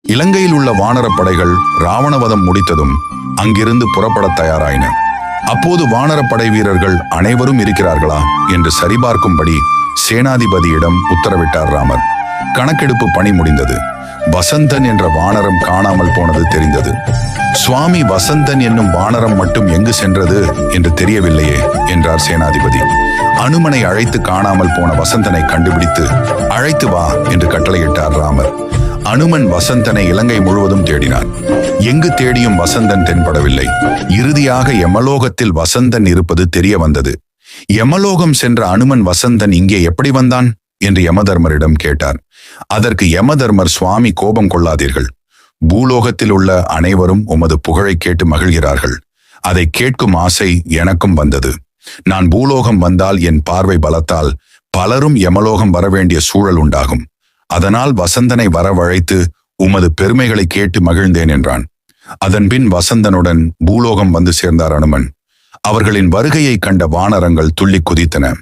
இலங்கையில் உள்ள வானரப் படைகள் ராவணவதம் முடித்ததும் அங்கிருந்து புறப்படத் தயாராயின. அப்போது வானரப்படை வீரர்கள் அனைவரும் இருக்கிறார்களா என்று சரிபார்க்கும்படி சேனாதிபதியிடம் உத்தரவிட்டார் ராமர். கணக்கெடுப்பு பணி முடிந்தது. வசந்தன் என்ற வானரம் காணாமல் போனது தெரிந்தது. சுவாமி, வசந்தன் என்னும் வானரம் மட்டும் எங்கு சென்றது என்று தெரியவில்லையே என்றார் சேனாதிபதி. அனுமனை அழைத்து காணாமல் போன வசந்தனை கண்டுபிடித்து அழைத்து வா என்று கட்டளையிட்டார் ராமர். அனுமன் வசந்தனை இலங்கை முழுவதும் தேடினான். எங்கு தேடியும் வசந்தன் தென்படவில்லை. இறுதியாக யமலோகத்தில் வசந்தன் இருப்பது தெரிய வந்தது. யமலோகம் சென்ற அனுமன் வசந்தன் இங்கே எப்படி வந்தான் என்று யமதர்மரிடம் கேட்டார். அதற்கு யமதர்மர், சுவாமி, கோபம் கொள்ளாதீர்கள். பூலோகத்தில் உள்ள அனைவரும் உமது புகழை கேட்டு மகிழ்கிறார்கள். அதை கேட்கும் ஆசை எனக்கும் வந்தது. நான் பூலோகம் வந்தால் என் பார்வை பலத்தால் பலரும் யமலோகம் வரவேண்டிய சூழல் உண்டாகும். அதனால் வசந்தனை வரவழைத்து உமது பெருமைகளை கேட்டு மகிழ்ந்தேன் என்றான். அதன்பின் வசந்தனுடன் பூலோகம் வந்து சேர்ந்தார் அனுமன். அவர்களின் வருகையை கண்ட வானரங்கள் துள்ளி குதித்தன.